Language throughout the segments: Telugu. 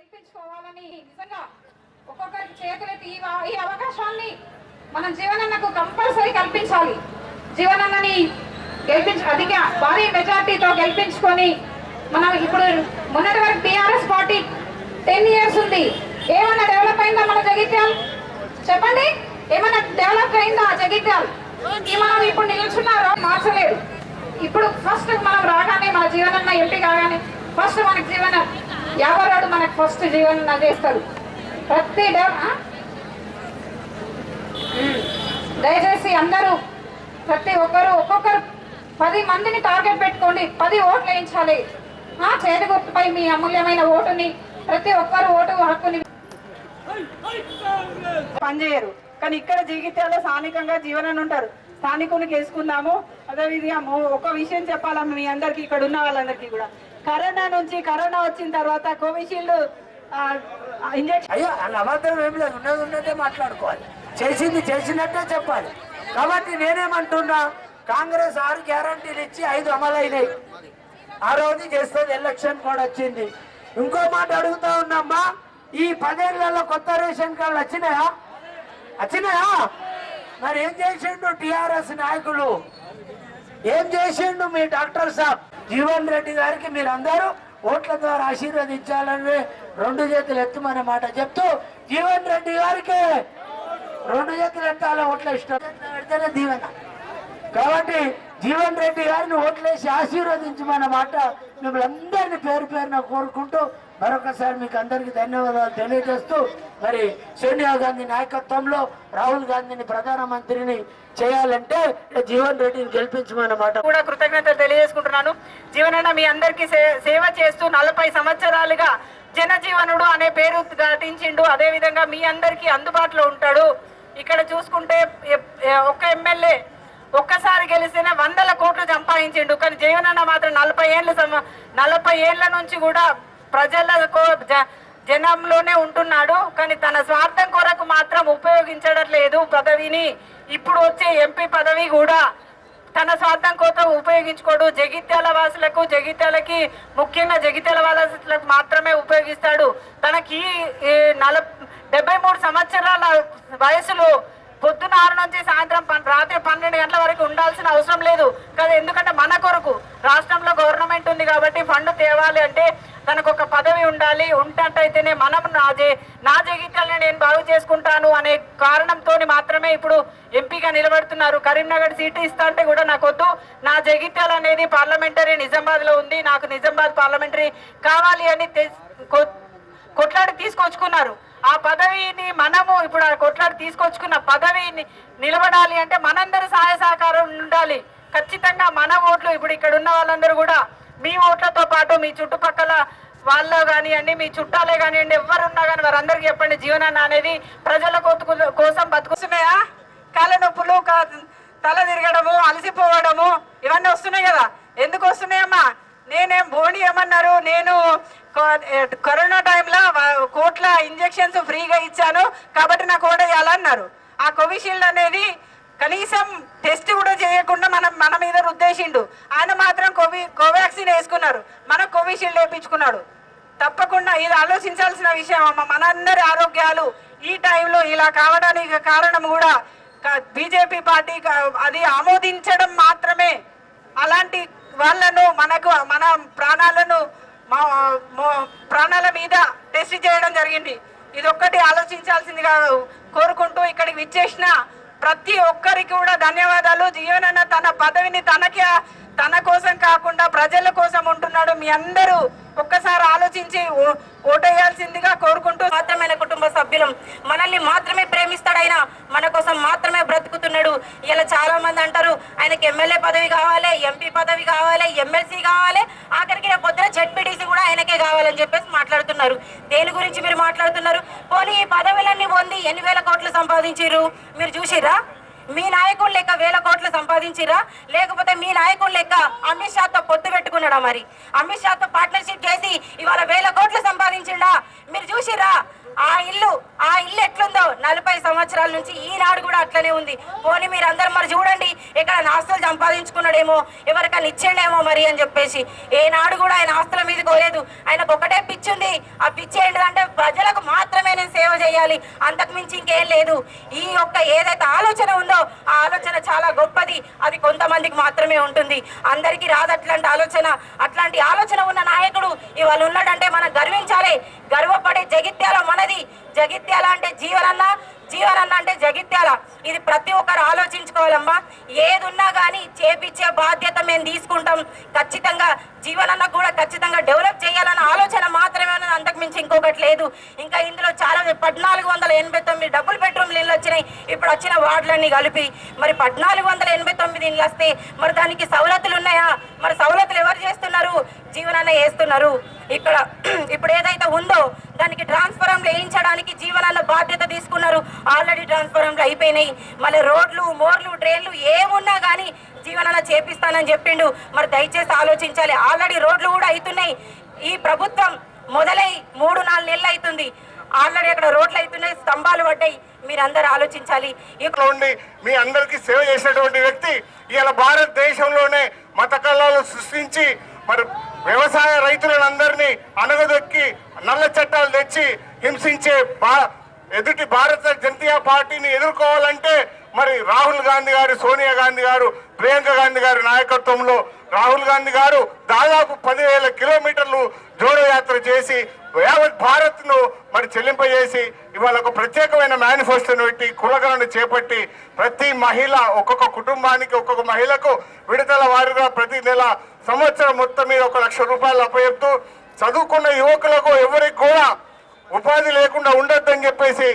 గెలిపించుకోవాలని నిజంగా ఒక్కొక్కరికి చేతులెత్తి ఈ అవకాశాన్ని మనం జీవనన్నకు కంపల్సరీ కల్పించాలి. జీవనన్నని అధిక భారీ మెజార్టీతో గెలిపించుకొని మనం ఇప్పుడు మొన్నటి వరకు టీఆర్ఎస్ పార్టీ 10 years ఉంది. ఏమన్నా డెవలప్ అయిందా మన జగిత్యాల్? చెప్పండి, ఏమన్నా డెవలప్ అయిందా జగిత్యాల్? మనం ఇప్పుడు నిల్చున్నారో మార్చలేదు. ఇప్పుడు ఫస్ట్ మనం రాగానే మన జీవనన్న ఎంపీ కాగానే ఫస్ట్ మనకు జీవన యావరాడు మనకు ఫస్ట్ జీవనన్న చేస్తారు. ప్రతి దయచేసి అందరూ ప్రతి ఒక్కొక్కరు 10 మందిని టార్గెట్ పెట్టుకోండి. 10 ఓట్లు వేయించాలి. చేతి గుర్తుపై మీ అమూల్యమైన ఓటుని ప్రతి ఒక్కరు ఓటు హక్కుని పనిచేయరు. కానీ ఇక్కడ జగిత్యాలలో స్థానికంగా జీవనం ఉంటారు. స్థానికునికి వేసుకుందాము. అదేవిధంగా ఒక విషయం చెప్పాలమ్మా మీ అందరికి, ఇక్కడ ఉన్న వాళ్ళందరికీ కూడా, కరోనా వచ్చిన తర్వాత కోవిషీల్డ్ ఇంజక్షన్ అయ్యో అలా అబద్ధం ఏం లేదు, ఉన్నదే మాట్లాడుకోవాలి, చేసింది చేసినట్టే చెప్పాలి. కాబట్టి నేనేమంటున్నా, కాంగ్రెస్ 6 గ్యారంటీలు ఇచ్చి 5 అమలైనాయి. ఆ రోజు చేస్తుంది, ఎలక్షన్ కూడా వచ్చింది. ఇంకో మాట అడుగుతా ఉన్నామ్మా, ఈ 10 ఏళ్లలో కొత్త రేషన్ కార్డులు వచ్చినాయా? మరి ఏం చేసిండు టిఆర్ఎస్ నాయకులు? ఏం చేసిండు మీ డాక్టర్ సాబ్? జీవన్ రెడ్డి గారికి మీరు అందరూ ఓట్ల ద్వారా ఆశీర్వదించాలని 2 చేతులు ఎత్తుమనే మాట చెప్తూ, జీవన్ రెడ్డి గారికి 2 చేతులు ఎత్తాల ఓట్ల ఇష్టం పెడితేనే దీవెన. కాబట్టి జీవన్ రెడ్డి గారిని ఓట్లేసి ఆశీర్వదించమన్న మాట మిమ్మల్ని అందరినీ పేరు పేరున కోరుకుంటూ మరొకసారి మీకు అందరికీ ధన్యవాదాలు తెలియజేస్తూ, మరి సోనియా గాంధీ నాయకత్వంలో రాహుల్ గాంధీని ప్రధానమంత్రిని చేయాలంటే జీవన్ రెడ్డిని గెలిపించమన్నమాట కూడా కృతజ్ఞతలు తెలియజేసుకుంటున్నాను. జీవనన్న మీ అందరికీ సేవ చేస్తూ 40 సంవత్సరాలుగా జనజీవనుడు అనే పేరు ఘటించిండు. అదే విధంగా మీ అందరికీ అందుబాటులో ఉంటాడు. ఇక్కడ చూసుకుంటే ఒక్క ఎమ్మెల్యే ఒక్కసారి గెలిస్తేనే 100 కోట్లు సంపాదించిండు. కానీ జీవనన్న మాత్రం 40 ఏళ్ల నుంచి కూడా ప్రజలకు జనంలోనే ఉంటున్నాడు. కానీ తన స్వార్థం కొరకు మాత్రం ఉపయోగించడం లేదు పదవిని. ఇప్పుడు వచ్చే ఎంపీ పదవి కూడా తన స్వార్థం కోసం ఉపయోగించుకోడు. జగిత్యాల వాసులకు, జగిత్యాలకి ముఖ్యంగా జగిత్యాల వాసులకు మాత్రమే ఉపయోగిస్తాడు. తనకి 73 సంవత్సరాల వయసులో పొద్దున 6 నుంచి సాయంత్రం రాత్రి 12 గంటల వరకు ఉండాల్సిన అవసరం లేదు కదా. ఎందుకంటే మన కొరకు రాష్ట్రంలో గవర్నమెంట్ ఉంది కాబట్టి ఫండ్ తేవాలి అంటే తనకు ఒక పదవి ఉండాలి. ఉంటట్టయితేనే మనం నా జగిత్యాలని నేను బాగు చేసుకుంటాను అనే కారణంతో మాత్రమే ఇప్పుడు ఎంపీగా నిలబడుతున్నారు. కరీంనగర్ సీటు ఇస్తా అంటే కూడా నాకు వద్దు, నా జగిత్యాల అనేది పార్లమెంటరీ నిజామాబాద్లో ఉంది, నాకు నిజామాబాద్ పార్లమెంటరీ కావాలి అని కొట్లాడి తీసుకొచ్చుకున్నారు. ఆ పదవిని మనము ఇప్పుడు కొట్లాడి తీసుకొచ్చుకున్న పదవిని నిలబడాలి అంటే మనందరూ సహాయ సహకారం ఉండాలి. ఖచ్చితంగా మన ఓట్లు, ఇప్పుడు ఇక్కడ ఉన్న వాళ్ళందరూ కూడా మీ ఓట్లతో పాటు మీ చుట్టుపక్కల వాళ్ళు కానివ్వండి, మీ చుట్టాలే కానివ్వండి, ఎవరున్నా కానీ వారందరికీ చెప్పండి, జీవనాన్ని అనేది ప్రజల కోసం బతుకుతున్నాయా? కాళ్ళ నొప్పులు, తల తిరగడము, అలసిపోవడము ఇవన్నీ వస్తున్నాయి కదా. ఎందుకు వస్తున్నాయమ్మా? నేనేం బోని ఏమన్నారు, నేను కరోనా టైంలో 1 కోట్ల ఇంజెక్షన్స్ ఫ్రీగా ఇచ్చాను కాబట్టి నాకు ఓటు వేయాలన్నారు. ఆ కోవిషీల్డ్ అనేది కనీసం టెస్ట్ కూడా చేయకుండా మన మీద రుద్దేసిండు. ఆయన మాత్రం కోవాక్సిన్ వేసుకున్నారు, మన కోవిషీల్డ్ వేయించుకున్నాడు. తప్పకుండా ఇది ఆలోచించాల్సిన విషయం అమ్మ. మనందరి ఆరోగ్యాలు ఈ టైంలో ఇలా కావడానికి కారణం కూడా బీజేపీ పార్టీ అది ఆమోదించడం మాత్రమే. అలాంటి వాళ్ళను మన ప్రాణాల మీద టెస్ట్ చేయడం జరిగింది. ఇది ఒక్కటి ఆలోచించాల్సిందిగా కోరుకుంటూ ఇక్కడికి విచ్చేసిన ప్రతి ఒక్కరికి కూడా ధన్యవాదాలు. జీవనన్న తన పదవిని తన కోసం కాకుండా ప్రజల కోసం ఉంటున్నాడు. మీ అందరూ ఒక్కసారి ఆలోచించి ఓటేయాల్సిందిగా కోరుకుంటూ, మాత్రమే కుటుంబ సభ్యులం, మనల్ని మాత్రమే ప్రేమిస్తాడు, ఆయన మన కోసం మాత్రమే బ్రతుకుతున్నాడు. ఇలా చాలా మంది అంటారు ఆయనకి ఎమ్మెల్యే పదవి కావాలి, ఎంపీ పదవి కావాలి, ఎమ్మెల్సీ కావాలి, ఆఖరికి పొద్దున జెడ్పీటీసీ కూడా ఆయనకే కావాలని చెప్పేసి మాట్లాడుతున్నారు. దేని గురించి మీరు మాట్లాడుతున్నారు? పోనీ ఈ పదవులన్నీ పొంది ఎన్ని వేల కోట్లు సంపాదించారు మీరు చూసిరా? మీ నాయకుడు లెక్క 1000 కోట్లు సంపాదించిరా? లేకపోతే మీ నాయకుడు లెక్క అమిత్ షాతో పొత్తు పెట్టుకున్నాడా? మరి అమిత్ షాతో పార్ట్నర్షిప్ చేసి ఇవాళ 1000 కోట్లు సంపాదించిండా? మీరు చూసిరా? ఆ ఇల్లు, ఆ ఆ ఇల్లు ఎట్లుందో 40 సంవత్సరాల నుంచి ఈనాడు కూడా అట్లనే ఉంది. పోనీ మీరు అందరు మరి చూడండి, ఇక్కడ ఆస్తులు సంపాదించుకున్నాడేమో, ఎవరికైనా ఇచ్చేండేమో మరి అని చెప్పేసి. ఏనాడు కూడా ఆయన ఆస్తుల మీద కోలేదు. ఆయనకు ఒకటే పిచ్చి ఉంది. ఆ పిచ్చి ఏంటంటే ప్రజలకు మాత్రమే నేను సేవ చేయాలి, అంతకు మించి ఇంకేం లేదు. ఈ యొక్క ఏదైతే ఆలోచన ఉందో ఆ ఆలోచన చాలా గొప్పది. అది కొంతమందికి మాత్రమే ఉంటుంది, అందరికీ రాదు అట్లాంటి ఆలోచన. అట్లాంటి ఆలోచన ఉన్న నాయకుడు ఇవాళ ఉన్నాడంటే మనం గర్వించాలి. గర్వపడే జగిత్యాల మనది. జగిత్యాల అంటే జీవనన్న, జీవనన్న అంటే జగిత్యాల. ఇది ప్రతి ఒక్కరు ఆలోచించుకోవాలమ్మా. ఏది ఉన్నా కానీ చేపించే బాధ్యత మేము తీసుకుంటాం. ఖచ్చితంగా జీవనన్న కూడా ఖచ్చితంగా డెవలప్ చేయాలన్న ఆలోచన మాత్రమే ఉన్నది, అంతకు మించి ఇంకొకటి లేదు. ఇంకా ఇందులో చాలా 1489 డబుల్ బెడ్రూమ్లు ఇళ్ళు వచ్చినాయి. ఇప్పుడు వచ్చిన వార్డులన్నీ కలిపి మరి 1489 ఇళ్ళు వస్తే మరి దానికి సవలతులు ఉన్నాయా? మరి సవలతులు ఎవరు చేస్తున్నారు? జీవనన్న వేస్తున్నారు. ఇక్కడ ఇప్పుడు ఏదైతే ఉందో దానికి ట్రాన్స్ఫార్మర్లు వేయించడానికి జీవనన్న బాధ్యత తీసుకున్నారు. ఆల్రెడీ ట్రాన్స్ఫార్మర్లు అయిపోయినాయి. మళ్ళీ రోడ్లు, మోర్లు, డ్రైన్లు ఏమున్నా కానీ జీవనన్న చేపిస్తానని చెప్పిండు. మరి దయచేసి ఆలోచించాలి. ఆల్రెడీ రోడ్లు కూడా అవుతున్నాయి. ఈ ప్రభుత్వం మొదలై 3-4 నెలలు అవుతుంది. ఆల్రెడీ అక్కడ రోడ్లు అవుతున్నాయి, స్తంభాలు పడ్డాయి. మీరందరూ ఆలోచించాలి. ఇక్కడ ఉండి మీ అందరికీ సేవ చేసినటువంటి వ్యక్తి ఇవాళ భారతదేశంలోనే మత కళలు సృష్టించి మరి వ్యవసాయ రైతులందరినీ అనగదొక్కి నల్ల చట్టాలు తెచ్చి హింసించే ఎదుటి భారత జనతా పార్టీని ఎదుర్కోవాలంటే మరి రాహుల్ గాంధీ గారు, సోనియా గాంధీ గారు, ప్రియాంక గాంధీ గారి నాయకత్వంలో రాహుల్ గాంధీ గారు దాదాపు 10,000 కిలోమీటర్లు జోడో యాత్ర చేసి యావత్ భారత్ను మరి చెల్లింపజేసి ఇవాళ ఒక ప్రత్యేకమైన మేనిఫెస్టోను పెట్టి కులగణను చేపట్టి ప్రతి మహిళ, ఒక్కొక్క కుటుంబానికి, ఒక్కొక్క మహిళకు విడతల వారీగా ప్రతి నెల సంవత్సరం మొత్తం మీద 1 లక్ష రూపాయలు అప్పచెప్తూ చదువుకున్న యువకులకు ఎవరికి కూడా ఉపాధి లేకుండా ఉండొద్దని చెప్పేసి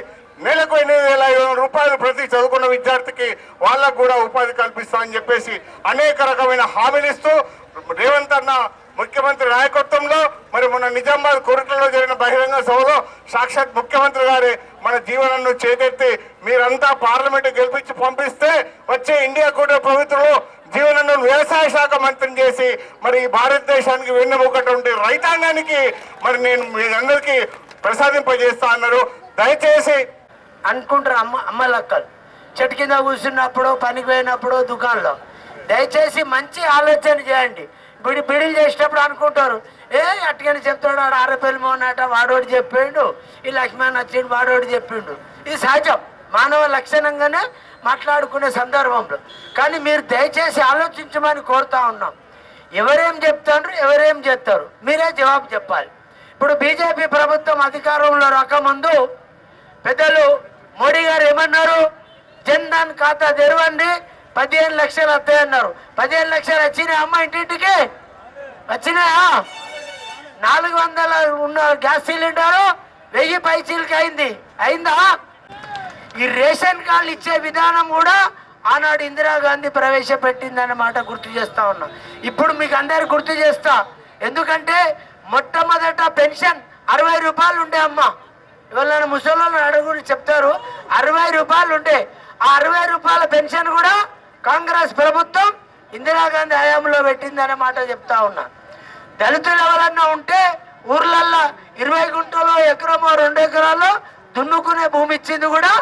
నెలకు 8,500 రూపాయలు ప్రతి చదువుకున్న విద్యార్థికి వాళ్ళకు కూడా ఉపాధి కల్పిస్తామని చెప్పేసి అనేక రకమైన హామీలు ఇస్తూ రేవంత్ అన్న ముఖ్యమంత్రి నాయకత్వంలో మరి మన నిజామాబాద్ కోరికల్లో జరిగిన బహిరంగ సభలో సాక్షాత్ ముఖ్యమంత్రి గారే మన జీవనను చేతెత్తి మీరంతా పార్లమెంట్ గెలిపించి పంపిస్తే వచ్చే ఇండియా కూటమి ప్రభుత్వంలో జీవనను వ్యవసాయ శాఖ మంత్రిని చేసి మరి భారతదేశానికి వెన్నెముకటువంటి రైతాంగానికి మరి నేను మీ అందరికీ ప్రసాదింపజేస్తా అన్నారు. దయచేసి అనుకుంటారు అమ్మలక్కలు చెట్టు కింద కూర్చున్నప్పుడు, పనికి పోయినప్పుడు, దుకాణంలో. దయచేసి మంచి ఆలోచన చేయండి. బిడిలు చేసేటప్పుడు అనుకుంటారు, అట్టుకని చెప్తాడు, వాడు ఆరపల్లి మోనట, వాడోడు చెప్పిండు, ఈ లక్ష్మణ్ వచ్చిండు, వాడోడు చెప్పిండు. ఇది సహజం, మానవ లక్షణంగానే మాట్లాడుకునే సందర్భంలో. కానీ మీరు దయచేసి ఆలోచించమని కోరుతా ఉన్నాం. ఎవరేం చెప్తారు, ఎవరేం చేస్తారు, మీరే జవాబు చెప్పాలి. ఇప్పుడు బీజేపీ ప్రభుత్వం అధికారంలో రాకముందు పెద్దలు మోడీ గారు ఏమన్నారు? జన్ ధన్ ఖాతా తెరవండి, 15 లక్షలు వస్తాయన్నారు. 15 లక్షలు వచ్చినాయి అమ్మ, ఇంటింటికి వచ్చినాయా? 400 ఉన్న గ్యాస్ సిలిండరు 1000 పైచీలకి అయిందా? ఈ రేషన్ కార్డులు ఇచ్చే విధానం కూడా ఆనాడు ఇందిరాగాంధీ ప్రవేశపెట్టిందన్నమాట గుర్తు చేస్తా ఉన్నా. ఇప్పుడు మీకు అందరికి గుర్తు చేస్తా. ఎందుకంటే మొట్టమొదట పెన్షన్ 60 రూపాయలు ఉండే అమ్మ. ఇవాళ ముసలి అడుగుని చెప్తారు, 60 రూపాయలు ఉండే. ఆ 60 రూపాయల పెన్షన్ కూడా కాంగ్రెస్ ప్రభుత్వం ఇందిరాగాంధీ హయాంలో పెట్టిందన్నమాట చెప్తా ఉన్నా. దళితులు ఎవరన్నా ఉంటే ఊర్లల్లో 20 గుంటలో, ఎకరమో 2 ఎకరాల్లో దున్నుకునే భూమి ఇచ్చింది కూడా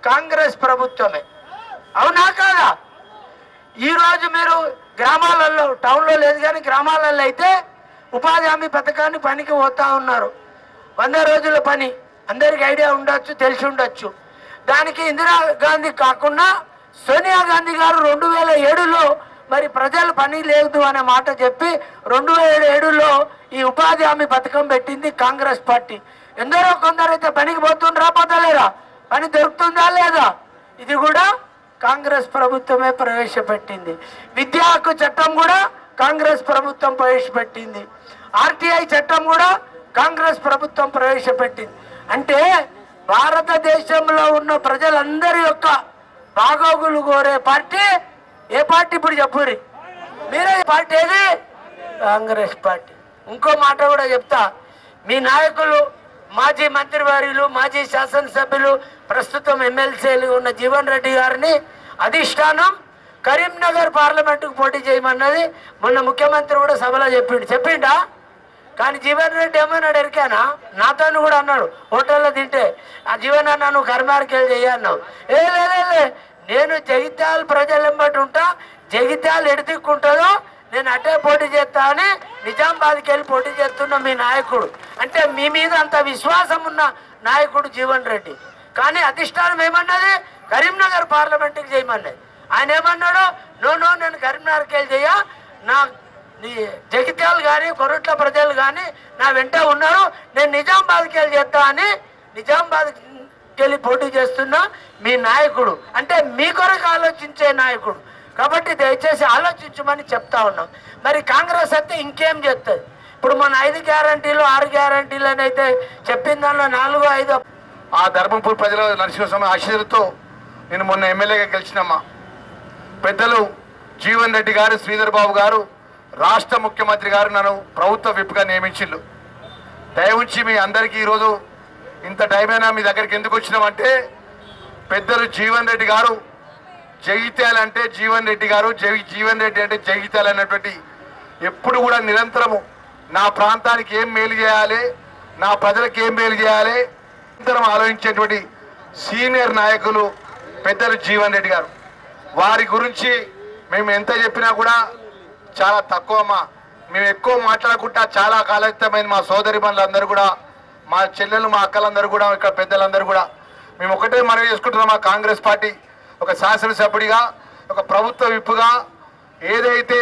కాంగ్రెస్ ప్రభుత్వమే. అవునా కాదా? ఈరోజు మీరు గ్రామాలలో, టౌన్లో లేదు కానీ గ్రామాలలో అయితే ఉపాధి హామీ పథకాన్ని పనికి పోతా ఉన్నారు. 100 రోజుల పని అందరికి ఐడియా ఉండొచ్చు, తెలిసి ఉండొచ్చు. దానికి ఇందిరాగాంధీ కాకుండా సోనియా గాంధీ గారు 2007లో మరి ప్రజలు పని లేదు అనే మాట చెప్పి 2007లో ఈ ఉపాధి హామీ పథకం పెట్టింది కాంగ్రెస్ పార్టీ. ఎందరో కొందరైతే పనికి పోతుండ్రా, పోతలేరా? పని దొరుకుతుందా లేదా? ఇది కూడా కాంగ్రెస్ ప్రభుత్వమే ప్రవేశపెట్టింది. విద్యా హక్కు చట్టం కూడా కాంగ్రెస్ ప్రభుత్వం ప్రవేశపెట్టింది. ఆర్టీఐ చట్టం కూడా కాంగ్రెస్ ప్రభుత్వం ప్రవేశపెట్టింది. అంటే భారతదేశంలో ఉన్న ప్రజలందరి యొక్క బాగోగులు కోరే పార్టీ ఏ పార్టీ? ఇప్పుడు చెప్పురి మీరే. పార్టీ ఏది? కాంగ్రెస్ పార్టీ. ఇంకో మాట కూడా చెప్తా. మీ నాయకులు, మాజీ మంత్రివర్యులు, మాజీ శాసనసభ్యులు, ప్రస్తుతం ఎమ్మెల్సీలు ఉన్న జీవన్ రెడ్డి గారిని అధిష్టానం కరీంనగర్ పార్లమెంటుకు పోటీ చేయమన్నది. మొన్న ముఖ్యమంత్రి కూడా సభలో చెప్పిండా? కానీ జీవన్ రెడ్డి ఏమన్నాడు ఎరికానా? నాతో కూడా అన్నాడు హోటల్లో తింటే, ఆ జీవన్ అన్న నువ్వు కర్మారికి వెళ్ళి చెయ్యన్నావు. లే నేను జగిత్యాల ప్రజలు వెంబడి ఉంటా, జగిత్యాల ఎడిదిక్కుంటుందో నేను అటే పోటీ చేస్తా అని నిజామాబాద్కి వెళ్ళి పోటీ చేస్తున్న మీ నాయకుడు, అంటే మీ మీద అంత విశ్వాసం ఉన్న నాయకుడు జీవన్ రెడ్డి. కానీ అధిష్టానం ఏమన్నది? కరీంనగర్ పార్లమెంట్కి చేయమన్నది. ఆయన ఏమన్నాడు? నో నేను కరీంనగర్కి వెళ్ళి చెయ్య, నా జగిత్యాలు కానీ కొరట్ల ప్రజలు కానీ నా వెంట ఉన్నారు, నేను నిజామాబాద్కి వెళ్ళి చేస్తా అని నిజామాబాద్కి వెళ్ళి పోటీ చేస్తున్న మీ నాయకుడు, అంటే మీ కొరకు ఆలోచించే నాయకుడు. కాబట్టి దయచేసి ఆలోచించమని చెప్తా ఉన్నాం. మరి కాంగ్రెస్ అయితే ఇంకేం చేస్తుంది? ఇప్పుడు మన 5 గ్యారంటీలు 6 గ్యారంటీలు అని అయితే చెప్పిన దానిలో 4, 5 ఆ ధర్మపూర్ ప్రజల నరసింహస్వామి ఆశీర్వాదంతో నేను మొన్న ఎమ్మెల్యేగా గెలిచినమ్మా. పెద్దలు జీవన్ రెడ్డి గారు, శ్రీధర్ బాబు గారు, రాష్ట్ర ముఖ్యమంత్రి గారు నన్ను ప్రభుత్వ విప్గా నియమించిండు. దయవుంచి మీ అందరికీ ఈరోజు ఇంత టైం అయినా మీ దగ్గరికి ఎందుకు వచ్చినామంటే, పెద్దలు జీవన్ రెడ్డి గారు జగిత్యాల అంటే జీవన్ రెడ్డి గారు, జీవన్ రెడ్డి అంటే జగిత్యాల అన్నటువంటి ఎప్పుడు కూడా నిరంతరము నా ప్రాంతానికి ఏం మేలు చేయాలి, నా ప్రజలకు ఏం మేలు చేయాలి నిరంతరం ఆలోచించేటువంటి సీనియర్ నాయకులు పెద్దలు జీవన్ రెడ్డి గారు. వారి గురించి మేము ఎంత చెప్పినా కూడా చాలా తక్కువ అమ్మా. మేము ఎక్కువ మాట్లాడకుండా చాలా కాలమైంది. మా సోదరి మనులందరూ కూడా, మా చెల్లెలు, మా అక్కలందరూ కూడా, ఇక్కడ పెద్దలందరూ కూడా మేము ఒకటే మనవి చేసుకుంటున్నాం. మా కాంగ్రెస్ పార్టీ ఒక శాసనసభ్యుడిగా, ఒక ప్రభుత్వ విప్పుగా, ఏదైతే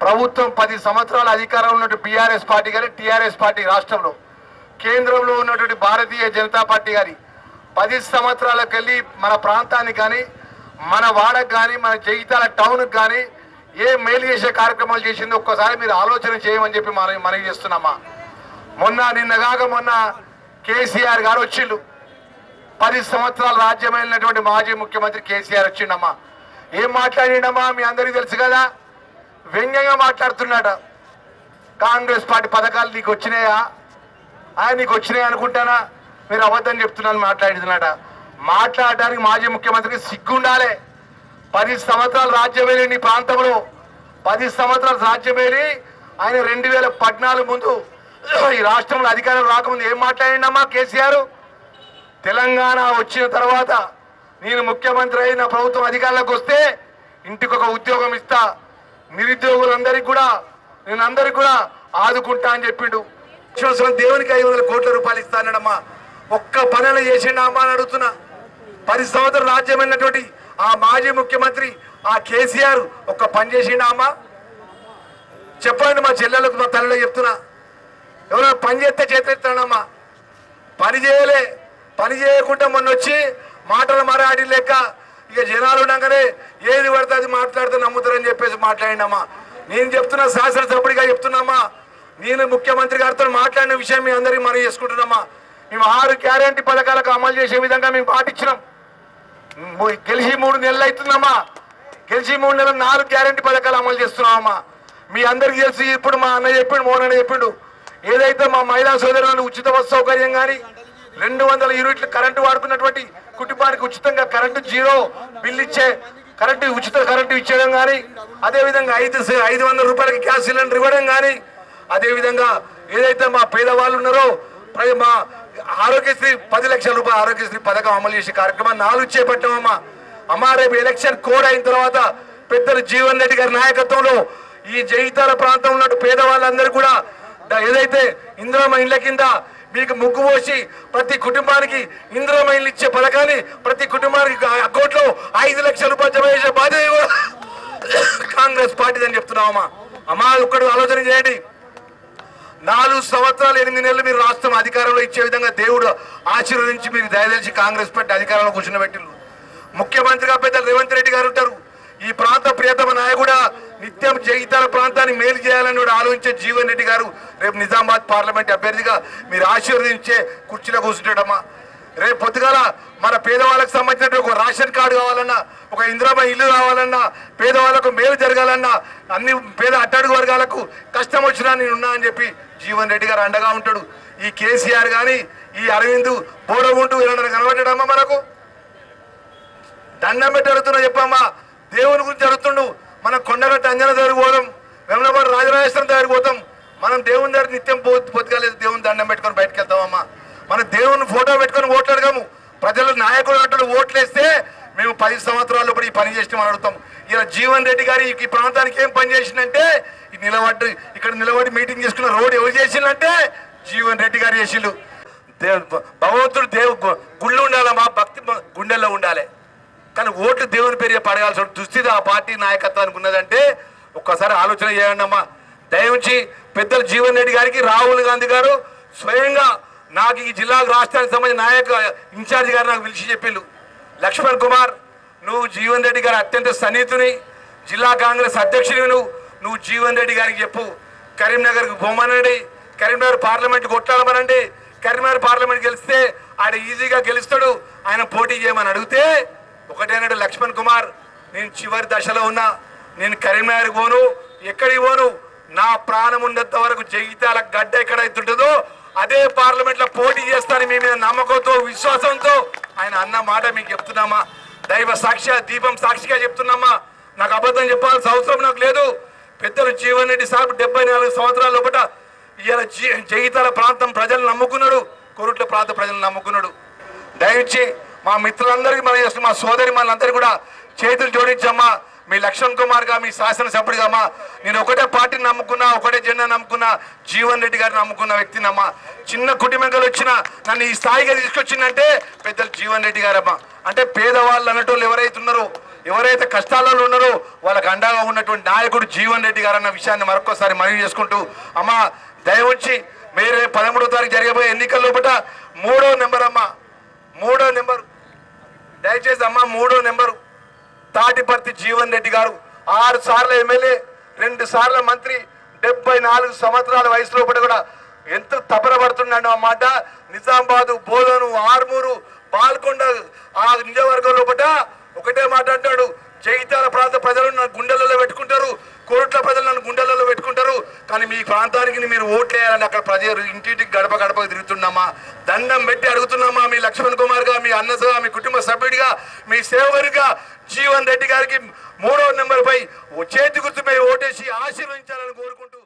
ప్రభుత్వం 10 సంవత్సరాల అధికారంలో ఉన్నటువంటి బీఆర్ఎస్ పార్టీ కానీ టీఆర్ఎస్ పార్టీ రాష్ట్రంలో, కేంద్రంలో ఉన్నటువంటి భారతీయ జనతా పార్టీ కానీ 10 సంవత్సరాలకు వెళ్ళి మన ప్రాంతానికి కానీ, మన వాడకు కానీ, మన జగిత్యాల టౌన్కి కానీ ఏ మేలు చేసే కార్యక్రమాలు చేసిందో ఒక్కసారి మీరు ఆలోచన చేయమని చెప్పి మనవి చేస్తున్నామా. మొన్న కేసీఆర్ గారు వచ్చిండు. 10 సంవత్సరాలు రాజ్యమైనటువంటి మాజీ ముఖ్యమంత్రి కేసీఆర్ వచ్చిండమ్మా. ఏం మాట్లాడిండమ్మా మీ అందరికీ తెలుసు కదా. వ్యంగ్యంగా మాట్లాడుతున్నాడ. కాంగ్రెస్ పార్టీ పథకాలు నీకు వచ్చినాయా, నీకు వచ్చినాయి అనుకుంటానా, మీరు అబద్ధం చెప్తున్నాను మాట్లాడుతున్నాడ. మాట్లాడడానికి మాజీ ముఖ్యమంత్రికి సిగ్గుండాలి. 10 సంవత్సరాలు రాజ్యమేలి నీ ప్రాంతంలో, 10 సంవత్సరాలు రాజ్యమేలి ఆయన 2014 ముందు ఈ రాష్ట్రంలో అధికారం రాకముందు ఏం మాట్లాడిండమ్మా కేసీఆర్? తెలంగాణ వచ్చిన తర్వాత నేను ముఖ్యమంత్రి అయిన ప్రభుత్వం అధికారంలోకి వస్తే ఇంటికి ఒక ఉద్యోగం ఇస్తా, నిరుద్యోగులందరికీ కూడా నేను అందరికి కూడా ఆదుకుంటా అని చెప్పిండు. దేవునికి 500 కోట్ల రూపాయలు ఇస్తానమ్మా. ఒక్క పనులు చేసిండా అమ్మా అని అడుగుతున్నా. 10 సంవత్సరాలు రాజ్యమైనటువంటి ఆ మాజీ ముఖ్యమంత్రి ఆ కేసీఆర్ ఒక్క పని చేసిండా అమ్మా? చెప్పండి. మా చెల్లెలకు, మా తల్లిలో చెప్తున్నా, ఎవరైనా పని చేస్తే చేతెత్తానమ్మా. పని చేయలే, పని చేయకుండా మొన్న వచ్చి మాటలు మరాడి లెక్క ఇక జనాలు ఉండగానే ఏది పడితే అది మాట్లాడితే నమ్ముతారని చెప్పేసి మాట్లాడినమ్మా. నేను చెప్తున్నా, శాసనసభ్యుడిగా చెప్తున్నామా, నేను ముఖ్యమంత్రి గారితో మాట్లాడిన విషయం మీ అందరికీ మనం చేసుకుంటున్నామా. మేము 6 గ్యారంటీ పథకాలకు అమలు చేసే విధంగా మేము పాటించినాం. గెలిచి 3 నెలలు అవుతుందమ్మా. గెలిచి 3 నెలలు 4 గ్యారంటీ పథకాలు అమలు చేస్తున్నామమ్మా. మీ అందరికీ తెలిసి ఇప్పుడు మా అన్న చెప్పిండు, మోహన్ అన్న చెప్పిండు, ఏదైతే మా మహిళా సోదరులను ఉచిత బస్సు సౌకర్యం కానీ 200 యూనిట్లు కరెంటు వాడుకున్నటువంటి కుటుంబానికి ఉచితంగా కరెంటు 0 బిల్లు ఇచ్చే ఉచిత కరెంటు ఇచ్చేయడం కానీ, అదేవిధంగా 500 రూపాయలకి గ్యాస్ సిలిండర్ ఇవ్వడం కానీ, అదేవిధంగా ఏదైతే మా పేదవాళ్ళు ఉన్నారో మా ఆరోగ్యశ్రీ 10 లక్షల రూపాయల ఆరోగ్యశ్రీ పథకం అమలు చేసే కార్యక్రమాన్ని 4 చేపట్టామమ్మా. అమ్మా రేపు ఎలక్షన్ కోడ్ అయిన తర్వాత పెద్దలు జీవన్ రెడ్డి గారి నాయకత్వంలో ఈ జగిత్యాల ప్రాంతంలో ఉన్న పేదవాళ్ళందరూ కూడా ఏదైతే ఇందిరమ్మ ఇండ్ల కింద మీకు ముగ్గు పోసి ప్రతి కుటుంబానికి ఇందిరమ్మ ఇల్లు ఇచ్చే పథకాన్ని ప్రతి కుటుంబానికి అకౌంట్లో 5 లక్షల రూపాయలు జమ చేసే బాధ్యత కూడా కాంగ్రెస్ పార్టీ అని చెప్తున్నామమ్మా. అమ్మా ఒక్కడు ఆలోచన చేయండి. 4 సంవత్సరాలు 8 నెలలు మీరు రాష్ట్రం అధికారంలో ఇచ్చే విధంగా దేవుడు ఆశీర్వదించి మీరు దయచేసి కాంగ్రెస్ పార్టీ అధికారంలో కూర్చున్నబెట్టిండ్రు. ముఖ్యమంత్రిగా పెద్దలు రేవంత్ రెడ్డి గారు ఉంటారు. ఈ ప్రాంత ప్రియతమ నాయకుడా నిత్యం జగిత్యాల ప్రాంతాన్ని మేలు చేయాలని కూడా ఆలోచించే జీవన్ రెడ్డి గారు రేపు నిజామాబాద్ పార్లమెంట్ అభ్యర్థిగా మీరు ఆశీర్వదించే కుర్చీలో కూర్చుంటాడమ్మా. రేపు పొద్దుగాల మన పేదవాళ్ళకు సంబంధించిన ఒక రేషన్ కార్డు కావాలన్నా, ఒక ఇందిరమ్మ ఇల్లు కావాలన్నా, పేదవాళ్ళకు మేలు జరగాలన్నా, అన్ని పేద అట్టడుగు వర్గాలకు కష్టం వచ్చినా నేను ఉన్నా అని చెప్పి జీవన్ రెడ్డి గారు అండగా ఉంటాడు. ఈ కేసీఆర్ కానీ ఈ అరవింద్ బోడగుంటూ ఏమన్నా కనబడ్డాడమ్మా? మనకు దండం పెట్టి అడుగుతున్నా చెప్పమ్మా. దేవుని గురించి అడుగుతుండు. మనం కొండగట్టు అంజన దగ్గరికి పోదాం, వెమలవాడ రాజరాజేశ్వరం దగ్గరికి పోతాం, మనం దేవుని దగ్గర నిత్యం పొద్దుగాలేదు దేవుని దండం పెట్టుకొని బయటకు వెళ్తామమ్మా. మన దేవుని ఫోటో పెట్టుకొని ఓట్లు అడగము. ప్రజలు నాయకుడు అంటాడు ఓట్లు వేస్తే మేము 10 సంవత్సరాలు ఈ పని చేసినామని అడుగుతాం. ఇలా జీవన్ రెడ్డి గారు ఈ ప్రాంతానికి ఏం పని చేసిందంటే ఇక్కడ నిలబడి మీటింగ్ చేసుకున్న రోడ్ ఎవరు చేసిందంటే జీవన్ రెడ్డి గారు చేసిండు. భగవంతుడు గుళ్ళు ఉండాలమ్మా, భక్తి గుండెల్లో ఉండాలి. కానీ ఓట్లు దేవుని పేరు పడగాల్సిన దుస్థితి ఆ పార్టీ నాయకత్వానికి ఉన్నదంటే ఒక్కసారి ఆలోచన చేయండి అమ్మా. దయవుంచి పెద్దలు జీవన్ రెడ్డి గారికి రాహుల్ గాంధీ గారు స్వయంగా నాకు ఈ జిల్లాకు రాష్ట్రానికి సంబంధించిన ఇన్ఛార్జి గారు నాకు పిలిచి చెప్పిండు, లక్ష్మణ్ కుమార్ నువ్వు జీవన్ రెడ్డి గారు అత్యంత సన్నిహితుని, జిల్లా కాంగ్రెస్ అధ్యక్షుడివి, నువ్వు జీవన్ రెడ్డి గారికి చెప్పు కరీంనగర్కి పోమనండి, కరీంనగర్ పార్లమెంట్ కొట్లాడమనండి, కరీంనగర్ పార్లమెంట్ గెలిస్తే ఆయన ఈజీగా గెలుస్తాడు, ఆయన పోటీ చేయమని అడిగితే ఒకటేనాడు లక్ష్మణ్ కుమార్ నేను చివరి దశలో ఉన్నా, నేను కరీంనగర్కి పోను, ఎక్కడికి పోను, నా ప్రాణం ఉన్నంత వరకు జగిత్యాల గడ్డ ఎక్కడైతుంటుందో అదే పార్లమెంట్లో పోటీ చేస్తాను మీ మీద నమ్మకంతో విశ్వాసంతో ఆయన అన్న మాట మీకు చెప్తున్నామా. దైవ సాక్షి దీపం సాక్షిగా చెప్తున్నామా. నాకు అబద్ధం చెప్పాల్సిన అవసరం నాకు లేదు. పెద్దలు జీవన్ రెడ్డి సాబ్ 74 సంవత్సరాల లోపల ఇవాళ జగిత్యాల ప్రాంతం ప్రజలు నమ్ముకున్నాడు, కొరుట్ల ప్రాంత ప్రజలు నమ్ముకున్నాడు. దయచేసి మా మిత్రులందరికీ మనం చేస్తున్న మా సోదరి మనందరికీ కూడా చేతులు జోడించమ్మా. మీ లక్ష్మణ్ కుమార్గా మీ శాసనసభ్యుడిగా అమ్మా నేను ఒకటే పార్టీని నమ్ముకున్నా, ఒకటే జెండా నమ్ముకున్నా, జీవన్ రెడ్డి గారిని నమ్ముకున్న వ్యక్తిని అమ్మా. చిన్న కుటుంబంలో వచ్చిన నన్ను ఈ స్థాయిగా తీసుకొచ్చిందంటే పెద్దలు జీవన్ రెడ్డి గారమ్మా. అంటే పేదవాళ్ళు అన్నట్టు ఎవరైతే ఉన్నారో, ఎవరైతే కష్టాలలో ఉన్నారో వాళ్ళకి అండగా ఉన్నటువంటి నాయకుడు జీవన్ రెడ్డి గారు అన్న విషయాన్ని మరొకసారి మనవి చేసుకుంటూ అమ్మా దయవచ్చి మీరే 13వ తారీఖు జరగబోయే ఎన్నికల లోపల 3వ నెంబర్ అమ్మా, 3వ నెంబర్ దయచేసి అమ్మా 3వ నెంబరు తాటిపర్తి జీవన్ రెడ్డి గారు 6 సార్లు ఎమ్మెల్యే, 2 సార్ల మంత్రి, 74 సంవత్సరాల వయసులో కూడా ఎంత తపన పడుతున్నాడు అన్నమాట. నిజామాబాదు, బోధను, ఆర్మూరు, బాల్కొండ ఆ నియోజకవర్గం లోపల ఒకటే మాట అంటాడు, జగిత్యాల ప్రాంత ప్రజలు నన్ను గుండెలలో పెట్టుకుంటారు, కోరుట్ల ప్రజలు నన్ను గుండెలలో పెట్టుకుంటారు, కానీ మీ ప్రాంతానికి మీరు ఓట్లు వేయాలని అక్కడ ప్రజలు ఇంటింటికి గడప గడప తిరుగుతున్నామా. దండం పెట్టి అడుగుతున్నామా మీ లక్ష్మణ్ కుమార్గా, మీ అన్నగా, మీ కుటుంబ సభ్యుడిగా, మీ సేవకుడిగా జీవన్ రెడ్డి గారికి 3వ నెంబర్ పై చేతి గుర్తుపై ఓటేసి ఆశీర్వదించాలని కోరుకుంటూ